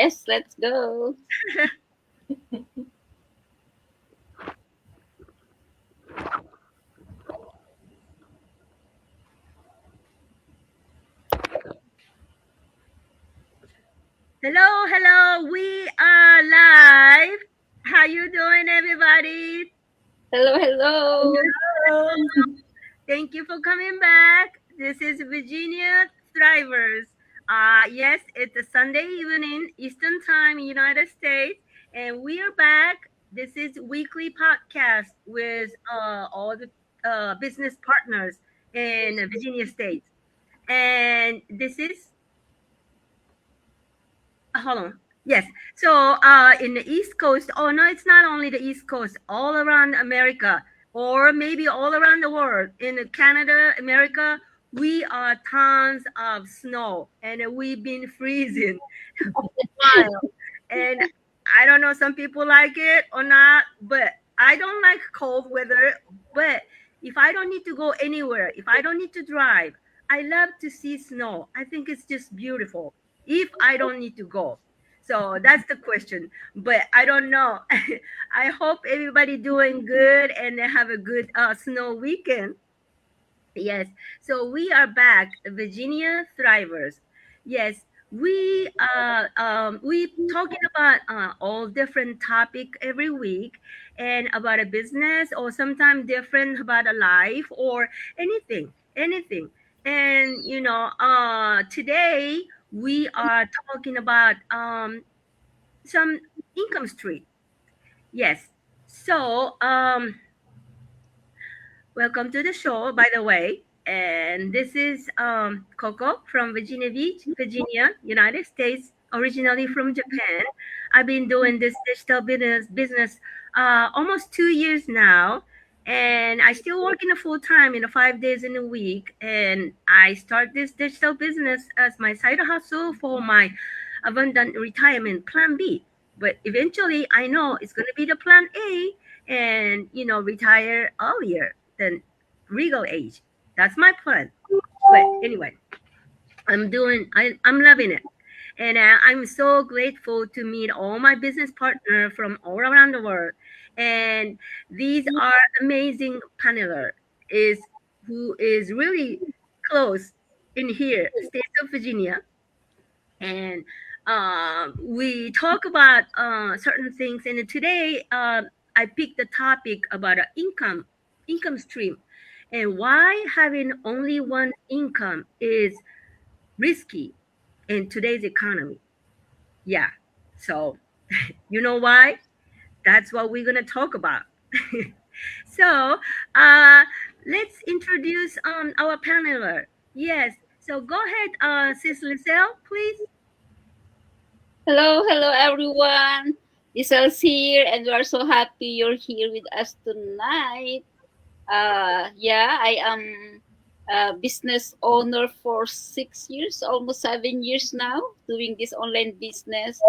Yes, let's go. Hello, hello. We are live. How you doing, everybody? Hello, hello. Hello. Thank you for coming back. This is Virginia Thrivers. Yes, it's a Sunday evening, Eastern Time, United States, and we are back. This is weekly podcast with all the business partners in Virginia State, and this is hold on. Yes. So in the East Coast, oh no, it's not only the East Coast, all around America, or maybe all around the world. In Canada, America, we are tons of snow and we've been freezing while. And I don't know, some people like it or not, but I don't like cold weather. But if I don't need to go anywhere, if I don't need to drive, I love to see snow. I think it's just beautiful if I don't need to go. So that's the question. But I don't know. I hope everybody doing good and they have a good snow weekend. Yes. So we are back, Virginia Thrivers. Yes, we talking about all different topic every week and about a business or sometimes different about a life or anything. And today we are talking about some income stream. Yes. So welcome to the show, by the way. And this is Coco from Virginia Beach, Virginia, United States, originally from Japan. I've been doing this digital business almost 2 years now. And I still work in a full time in 5 days in a week. And I start this digital business as my side hustle for my abundant retirement plan B. But eventually I know it's gonna be the plan A and retire earlier than legal age. That's my plan. But anyway, I'm loving it. And I'm so grateful to meet all my business partners from all around the world. And these are amazing paneler is who is really close in here, state of Virginia. And we talk about certain things. And today I picked the topic about income stream and why having only one income is risky in today's economy. Yeah. So you know why? That's what we're gonna talk about. So uh, let's introduce our paneler. Yes. So go ahead, Sis Lizelle, please. Hello, hello, everyone. Lisel's here, and we are so happy you're here with us tonight. Yeah, I am a business owner for 6 years, almost 7 years now, doing this online business.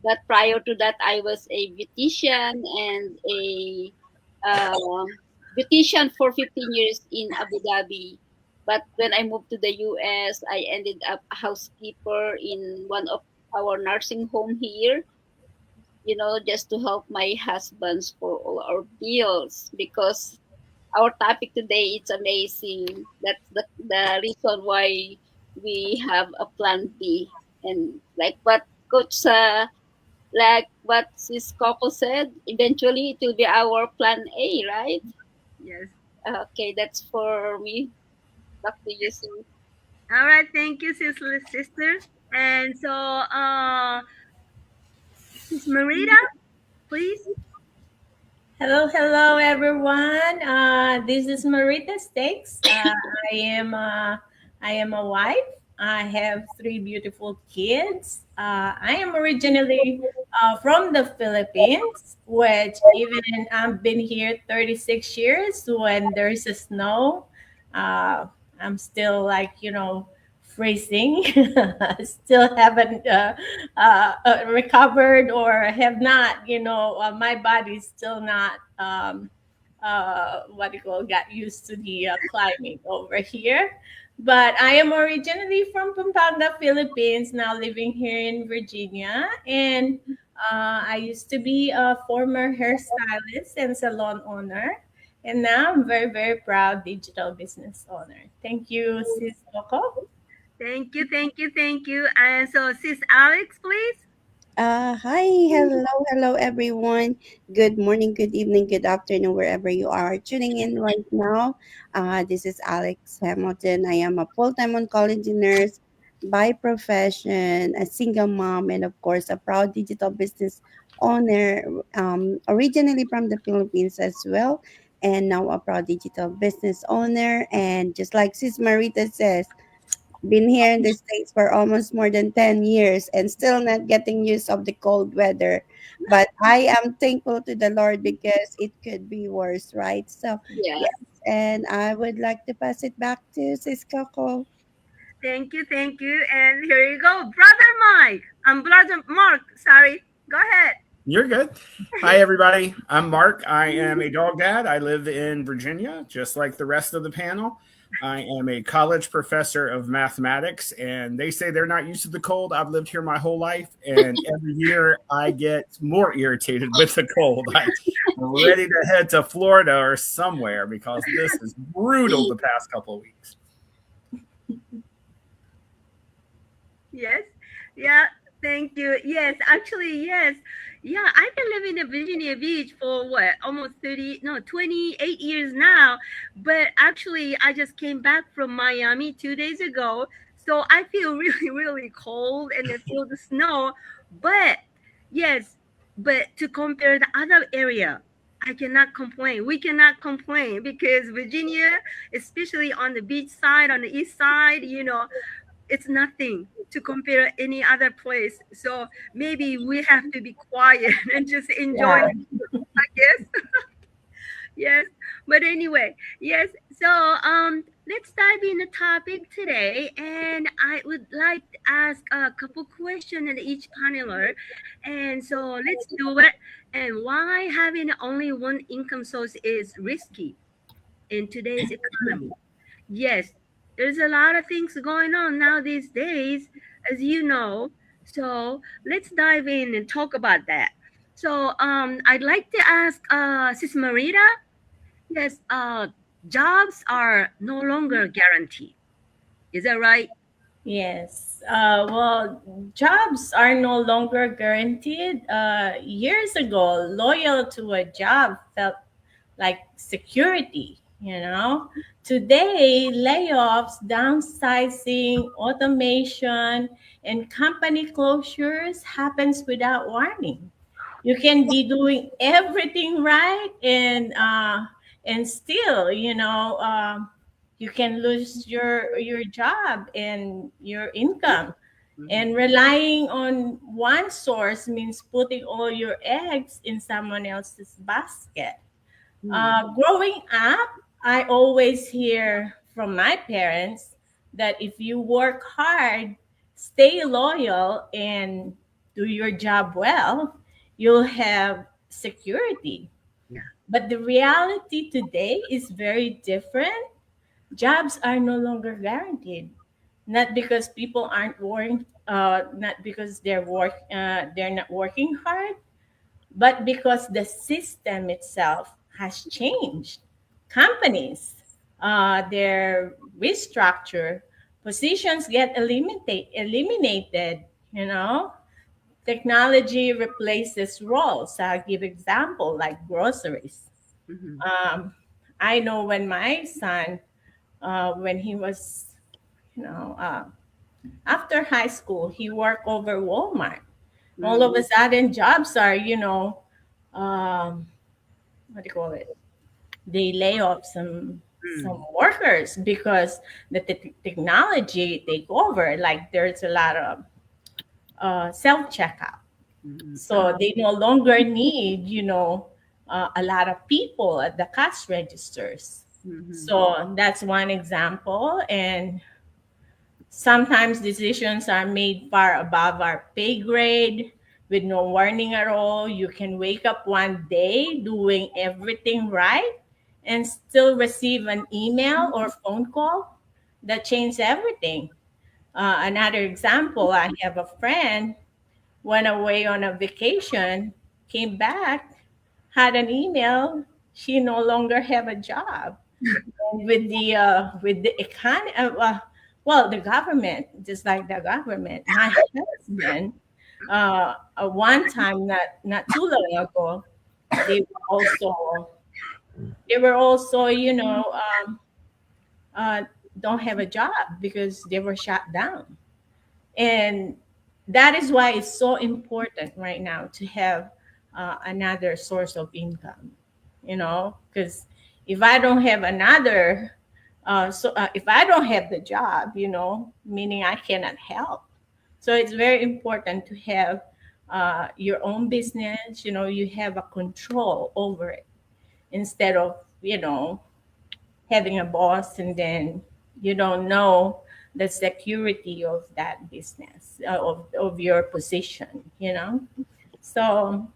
But prior to that, I was a beautician and a uh, beautician for 15 years in Abu Dhabi. But when I moved to the US, I ended up a housekeeper in one of our nursing home here, just to help my husbands for all our bills because our topic today it's amazing. That's the reason why we have a plan B. And like what Coach like what this couple said, eventually it will be our plan A, right? Yes. Okay, that's for me. Back to you, Sue. All right, thank you, sister. And so, Sis Marita, please. Hello, everyone. This is Marita Stakes. I am a wife. I have three beautiful kids. I am originally from the Philippines, which even I've been here 36 years. When there's a snow, uh, I'm still like freezing. Still haven't recovered or have not, my body's still not, what do you call, got used to the climbing over here. But I am originally from Pampanga, Philippines, now living here in Virginia. And I used to be a former hairstylist and salon owner. And now I'm very, very proud digital business owner. Thank you, Sis Coco. Thank you, thank you, thank you. And so, Sis Alex, please. Hi, hello, everyone. Good morning, good evening, good afternoon, wherever you are tuning in right now. This is Alex Hamilton. I am a full-time oncology nurse by profession, a single mom, and of course, a proud digital business owner. Originally from the Philippines as well, and now a proud digital business owner. And just like Sis Marita says, been here in the States for almost more than 10 years and still not getting used of the cold weather. But I am thankful to the Lord because it could be worse, right? So, Yeah. yes. And I would like to pass it back to Sis Coco. Thank you, thank you. And here you go, Brother Mike. I'm Brother Mark. Sorry. Go ahead. You're good. Hi, everybody. I'm Mark. I am a dog dad. I live in Virginia, just like the rest of the panel. I am a college professor of mathematics, and they say they're not used to the cold. I've lived here my whole life, and every year I get more irritated with the cold. I'm ready to head to Florida or somewhere because this is brutal the past couple of weeks. Yes. Yeah. Thank you. Yes. Actually, yes. Yeah. I've been living in Virginia Beach for what? Almost 30, no, 28 years now. But actually, I just came back from Miami 2 days ago. So I feel really, really cold and I feel the snow. But yes, but to compare the other area, I cannot complain. We cannot complain because Virginia, especially on the beach side, on the east side, it's nothing to compare any other place. So maybe we have to be quiet and just enjoy, Yeah. I guess. Yes. But anyway, yes. So let's dive in the topic today. And I would like to ask a couple questions in each paneler. And so let's do it. And why having only one income source is risky in today's economy. Yes, there's a lot of things going on now these days, as you know. So let's dive in and talk about that. So I'd like to ask Sis Marita. Yes, jobs are no longer guaranteed. Is that right? Yes. Well, jobs are no longer guaranteed. Years ago, loyal to a job felt like security, you know. Today, layoffs, downsizing, automation, and company closures happens without warning. You can be doing everything right and still, you can lose your job and your income. Mhm. And relying on one source means putting all your eggs in someone else's basket. Mhm. Growing up, I always hear from my parents that if you work hard, stay loyal, and do your job well, you'll have security. Yeah. But the reality today is very different. Jobs are no longer guaranteed, not because people aren't working, not because they're not working hard, but because the system itself has changed. Companies, their restructure, positions get eliminated, you know. Technology replaces roles. I'll give example like groceries. Mhm. Um, I know when my son, when he was, you know, after high school, he worked over Walmart. All of Mhm. a sudden, jobs are, um, what do you call it? They lay off some Mhm. workers because the technology take over. Like there's a lot of self checkout, Mhm. so they no longer need, a lot of people at the cash registers. Mhm. So that's one example, and sometimes decisions are made far above our pay grade with no warning at all. You can wake up one day doing everything right and still receive an email or phone call that changed everything. Another example, I have a friend went away on a vacation, came back, had an email. She no longer have a job. And with the economy, well, the government, just like the government. My husband, one time, not too long ago, they were also you know uh, don't have a job because they were shut down. And that is why it's so important right now to have another source of income, because if I don't have another if I don't have the job, meaning I cannot help. So it's very important to have your own business. You have a control over it instead of having a boss, and then you don't know the security of that business, of your position. So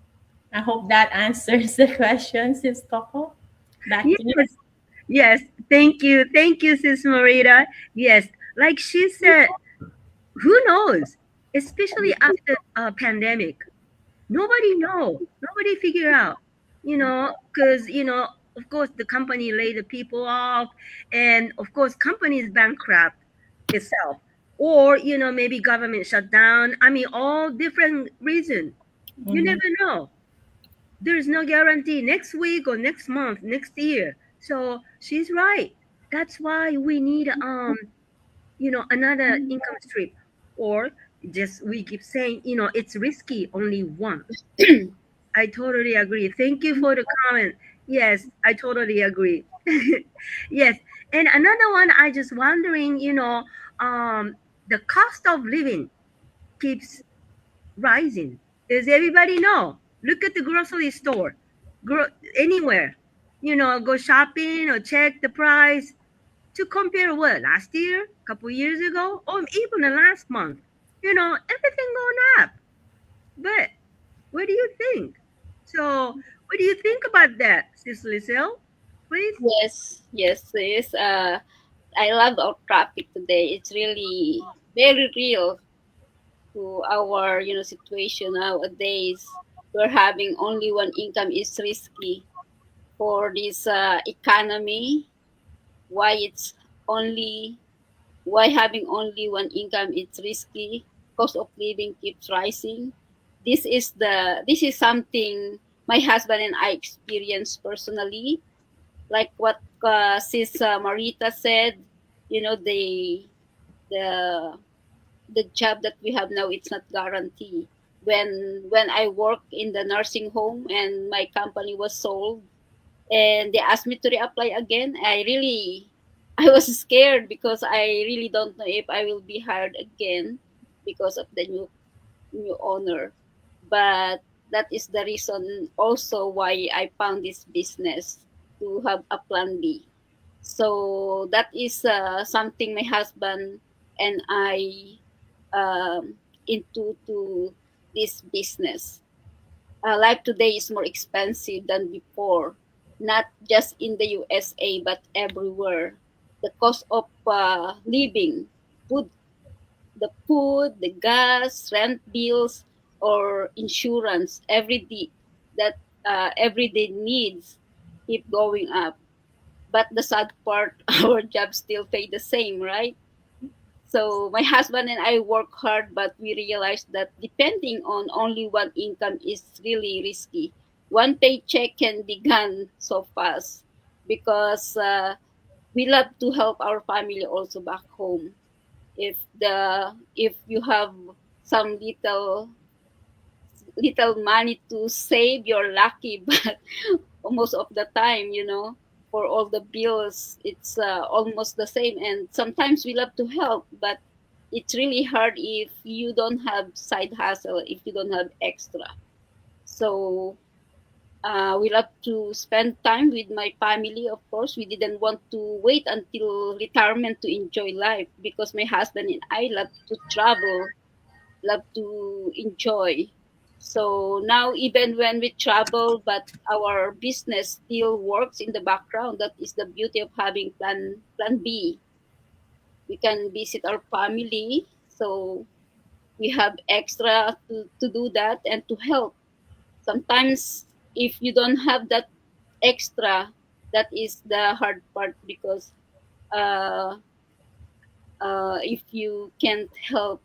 I hope that answers the question, Sis Coco. Back to you. Yes, yes. Thank you, Sis Marita. Yes, like she said, who knows? Especially after a pandemic, nobody figure out, because of course the company laid the people off, and of course companies bankrupt itself, or maybe government shut down. I mean, all different reasons. You Mhm. never know. There's no guarantee next week or next month, next year. So she's right. That's why we need another income stream. Or just we keep saying, it's risky only one. I totally agree. Thank you for the comment. Yes, I totally agree. Yes. And another one, I just wondering, the cost of living keeps rising. Does everybody know? Look at the grocery store, anywhere. Go shopping or check the price to compare what last year, couple years ago, or even the last month. Everything going up. But what do you think? So, what do you think about that, Sis Lizelle? Please. Yes, yes, yes. I love our topic today. It's really very real to our situation nowadays. We're having only one income is risky for this economy. Why it's only why having only one income it's risky. Cost of living keeps rising. This is something my husband and I experienced personally, like what sis Marita said. You know the the the job that we have now, it's not guaranteed. When I worked in the nursing home and my company was sold and they asked me to reapply again, I was scared because I really don't know if I will be hired again because of the new owner. But that is the reason also why I found this business, to have a plan B. So that is something my husband and I into to this business. Life today is more expensive than before, not just in the USA but everywhere. The cost of living, food, the gas, rent bills, or insurance, everyday needs keep going up. But the sad part, our jobs still pay the same, right? So my husband and I work hard, but we realized that depending on only one income is really risky. One paycheck can be gone so fast because we love to help our family also back home. If you have some little money to save, you're lucky. But most of the time, for all the bills, it's almost the same. And sometimes we love to help, but it's really hard if you don't have side hustle, if you don't have extra. So we love to spend time with my family. Of course, we didn't want to wait until retirement to enjoy life, because my husband and I love to travel, love to enjoy. So now, even when we travel, but our business still works in the background. That is the beauty of having plan B. we can visit our family. So we have extra to do that and to help. Sometimes if you don't have that extra, that is the hard part because uh, if you can't help,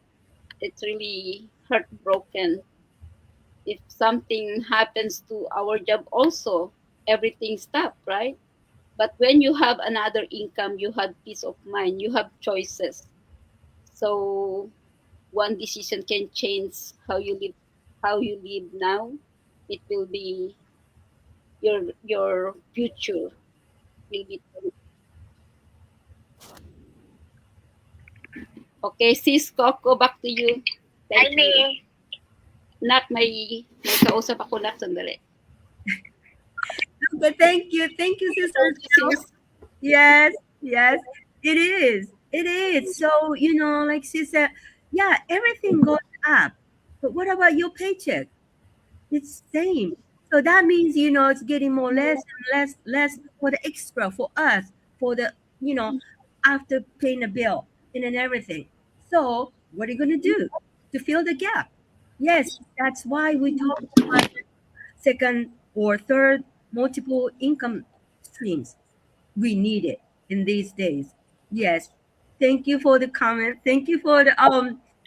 it's really heartbroken. If something happens to our job also, everything stop, right? But when you have another income, you have peace of mind, you have choices. So one decision can change how you live now. It will be your future will be. Okay, sis Coco, back to you. Thank you. Nak, may kausap ako nak, sandali. Okay, thank you, Sister Thank Shell. you, sis. Yes, yes, it is. It is. So, like she said, yeah, everything goes up. But what about your paycheck? It's same. So that means, it's getting more less and less for the extra for us, for the, you know, after paying the bill and then everything. So what are you gonna do to fill the gap? Yes, that's why we talk about second or third multiple income streams. We need it in these days. Yes. Thank you for the comment. Thank you for the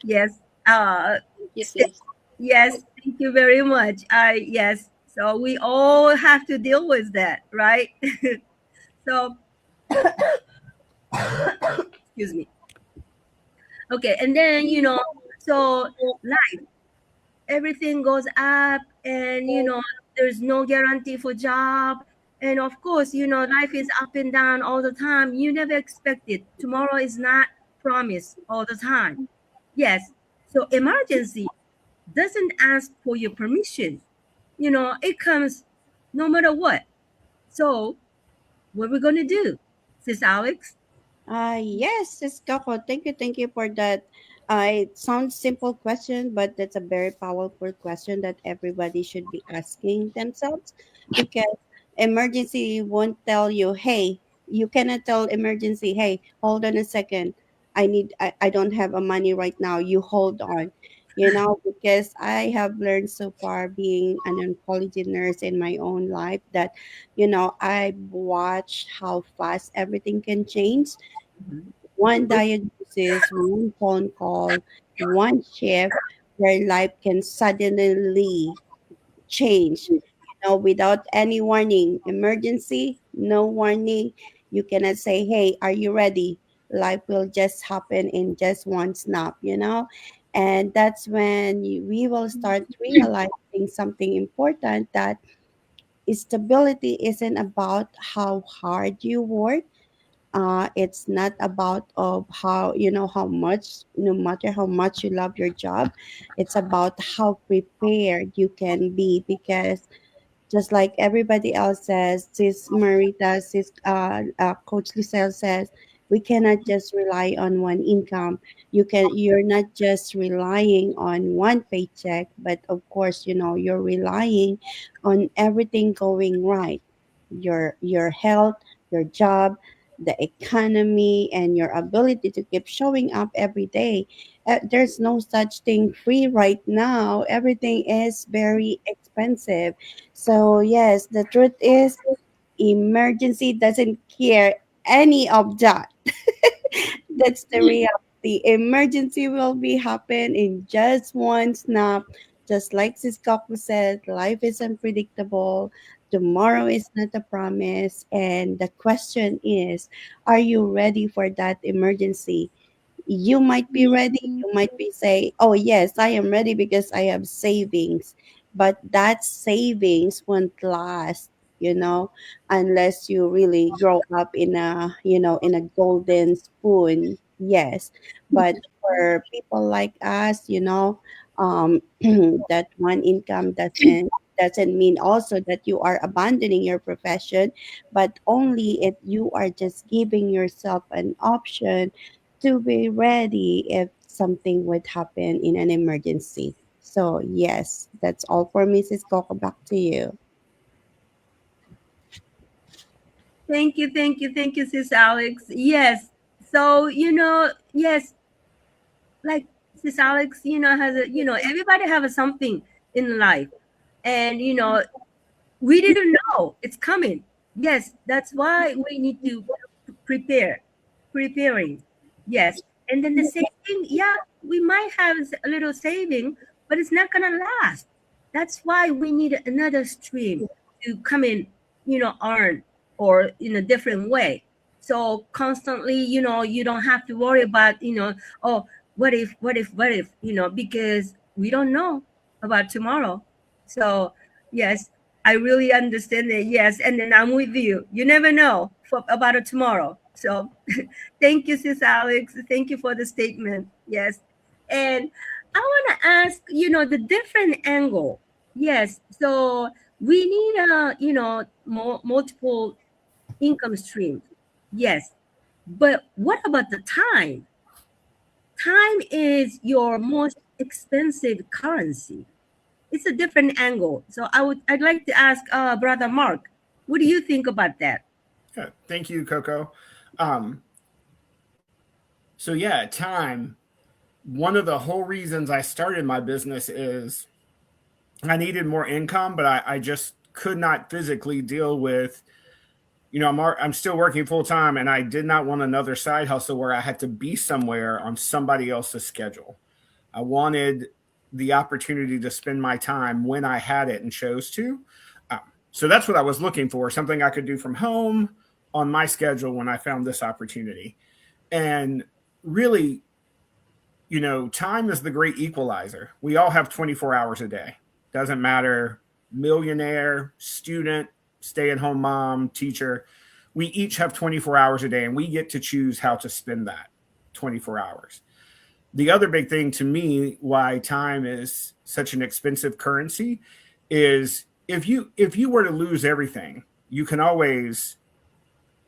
yes. Thank you, st- sis. yes, thank you very much. Yes. So we all have to deal with that, right? So excuse me. Okay, and then so life, everything goes up, and there's no guarantee for job, and of course life is up and down all the time. You never expect it. Tomorrow is not promised all the time. Yes. So emergency doesn't ask for your permission. It comes no matter what. So what we're gonna do, sis Alex? Yes, Sis Coco. Thank you for that. It sounds simple question, but that's a very powerful question that everybody should be asking themselves, because emergency won't tell you, hey, you cannot tell emergency, hey, hold on a second. I don't have a money right now. You hold on. Because I have learned so far being an oncology nurse in my own life that, I watched how fast everything can change. One diagnosis, one phone call, one shift where life can suddenly change, without any warning. Emergency, no warning. You cannot say, hey, are you ready? Life will just happen in just one snap. And that's when we will start realizing something important, that stability isn't about how hard you work. It's not about of how, how much, no matter how much you love your job. It's about how prepared you can be, because just like everybody else says, sis Marita, sis Coach Lucille says, we cannot just rely on one income. You're not just relying on one paycheck, but of course, you're relying on everything going right. Your health, your job, the economy, and your ability to keep showing up every day. There's no such thing free right now. Everything is very expensive. So, yes, the truth is, emergency doesn't care any of that. That's the reality. Emergency will be happen in just one snap. Just like Siskaku said, life is unpredictable. Tomorrow is not a promise. And the question is, are you ready for that emergency? You might be ready. You might be say, oh yes, I am ready because I have savings. But that savings won't last, unless you really grow up in a golden spoon. Yes. But for people like us, that one income doesn't mean also that you are abandoning your profession, but only if you are just giving yourself an option to be ready if something would happen in an emergency. So, yes, that's all for Mrs. Coco. Back to you. Thank you, sis Alex. Yes. So, yes, like Sis Alex, has a, everybody have a something in life. And, we didn't know it's coming. Yes, that's why we need to preparing. Yes. And then the saving, yeah, we might have a little saving, but it's not gonna last. That's why we need another stream to come in, earn or in a different way. So constantly, you don't have to worry about, oh, what if, because we don't know about tomorrow. So yes, I really understand that. Yes, and then I'm with you. You never know about a tomorrow. So thank you, Sis Alex. Thank you for the statement. Yes. And I want to ask, the different angle. Yes. So we need multiple income streams. Yes. But what about the time? Time is your most expensive currency. It's a different angle. So I'd like to ask Brother Mark, what do you think about that? Yeah, thank you, Coco. So yeah, time. One of the whole reasons I started my business is I needed more income, but I just could not physically deal with, I'm still working full time, and I did not want another side hustle where I had to be somewhere on somebody else's schedule. I wanted the opportunity to spend my time when I had it and chose to. So that's what I was looking for, something I could do from home on my schedule when I found this opportunity. And really, time is the great equalizer. We all have 24 hours a day. Doesn't matter, millionaire, student, stay-at-home mom, teacher. We each have 24 hours a day, and we get to choose how to spend that 24 hours. The other big thing to me why time is such an expensive currency is if you were to lose everything, you can always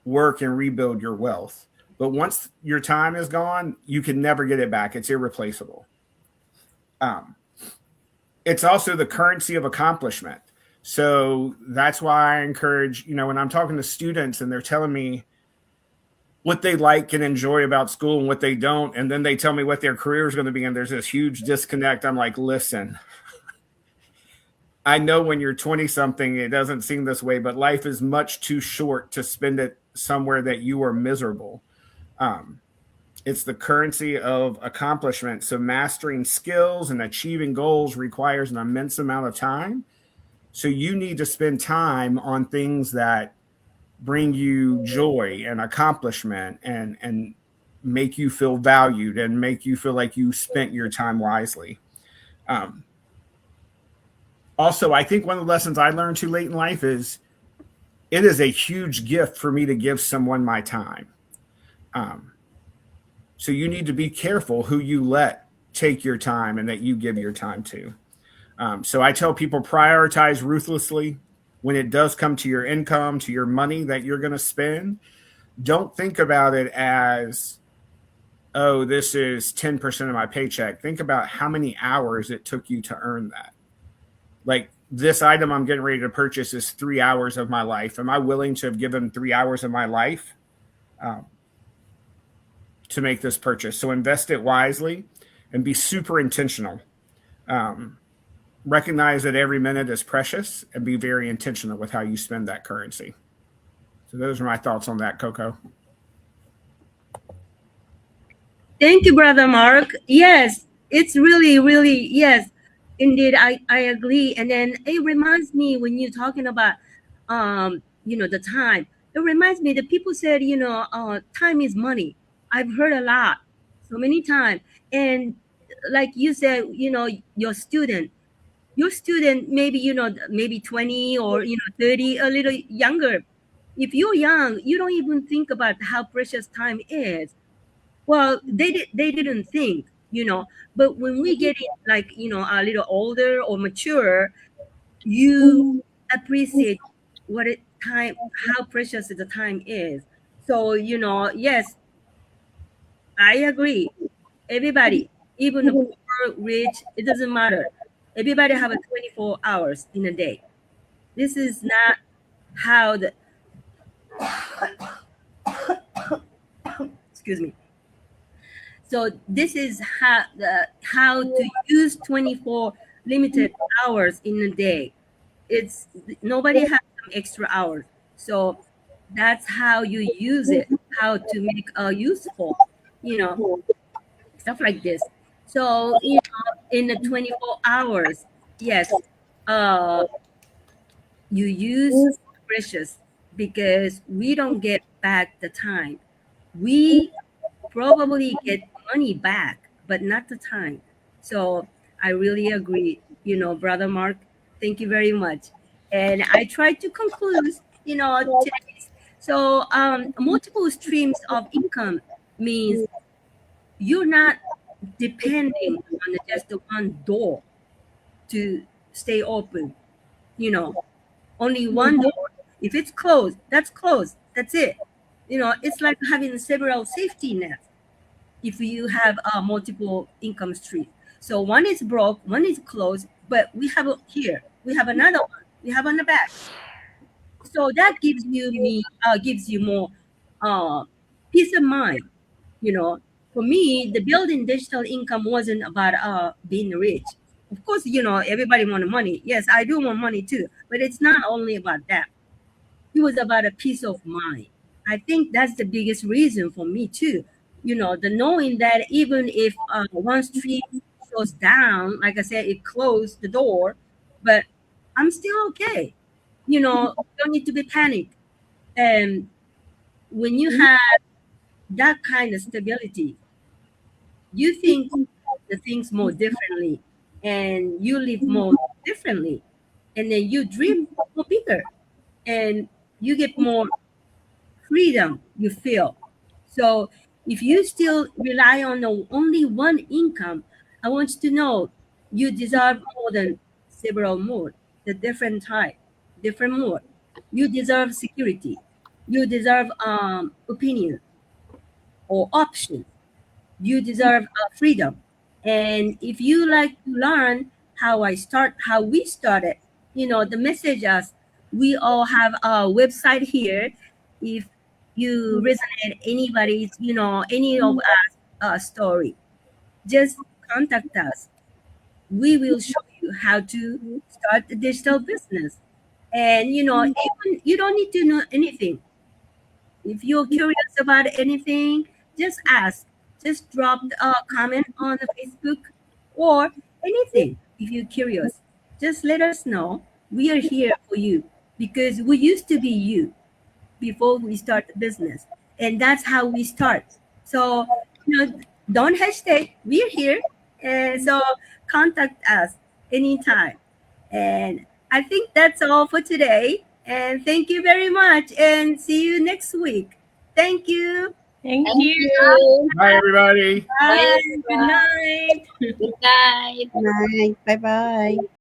work and rebuild your wealth. But once your time is gone, you can never get it back. It's irreplaceable. It's also the currency of accomplishment. So that's why I encourage, when I'm talking to students and they're telling me what they like and enjoy about school and what they don't, and then they tell me what their career is going to be, and there's this huge disconnect. I'm like, listen, I know when you're 20 something, it doesn't seem this way, but life is much too short to spend it somewhere that you are miserable. It's the currency of accomplishment. So mastering skills and achieving goals requires an immense amount of time. So you need to spend time on things that bring you joy and accomplishment and make you feel valued and make you feel like you spent your time wisely. Also, I think one of the lessons I learned too late in life is it is a huge gift for me to give someone my time. So you need to be careful who you let take your time and that you give your time to. So I tell people prioritize ruthlessly when it does come to your income, to your money that you're going to spend. Don't think about it as, oh, this is 10% of my paycheck. Think about how many hours it took you to earn that. Like this item I'm getting ready to purchase is 3 hours of my life. Am I willing to have given 3 hours of my life to make this purchase? So invest it wisely and be super intentional. Recognize that every minute is precious and be very intentional with how you spend that currency. So those are my thoughts on that, Coco. Thank you, Brother Mark. Yes, it's really, really, yes, indeed, I agree. And then it reminds me when you're talking about, the time, it reminds me that people said, time is money. I've heard a lot, so many times. And like you said, your student, maybe, maybe 20 or, 30, a little younger. If you're young, you don't even think about how precious time is. Well, they didn't think, but when we get it like, a little older or mature, you appreciate how precious the time is. So, yes, I agree. Everybody, even the poor, rich, it doesn't matter. Everybody have a 24 hours in a day. This is not how Excuse me. So this is how to use 24 limited hours in a day. It's nobody has some extra hours. So that's how you use it, how to make useful, you know, stuff like this. So in the 24 hours, yes, uh, you use precious because we don't get back the time. We probably get money back, but not the time. So I really agree, Brother Mark. Thank you very much. And I try to conclude, today's. So multiple streams of income means you're not depending on just the one door to stay open. Only one door. If it's closed, that's closed. That's it. It's like having several safety nets if you have a multiple income stream. So one is broke, one is closed, but we have here, we have another one, we have on the back. So that gives you more peace of mind. For me, the building digital income wasn't about being rich. Of course, everybody want money. Yes, I do want money too, but it's not only about that. It was about a peace of mind. I think that's the biggest reason for me too. The knowing that even if one street goes down, like I said, it closed the door, but I'm still okay. Don't need to be panicked. And when you have that kind of stability, you think the things more differently, and you live more differently, and then you dream more bigger, and you get more freedom you feel. So if you still rely on only one income, I want you to know you deserve more than several more, the different type, different more. You deserve security. You deserve opinion or option. You deserve freedom. And if you like to learn how we started, the message us, we all have a website here. If you resonate anybody's, any of us story, just contact us. We will show you how to start a digital business. And even you don't need to know anything. If you're curious about anything, just ask. Just drop a comment on the Facebook or anything. If you're curious, just let us know. We are here for you because we used to be you before we start the business. And that's how we start. So, don't hesitate. We're here. And so contact us anytime. And I think that's all for today. And thank you very much. And see you next week. Thank you. Thank Thank you. you. Bye, everybody. Bye. Good night. Good night. Night. Bye bye.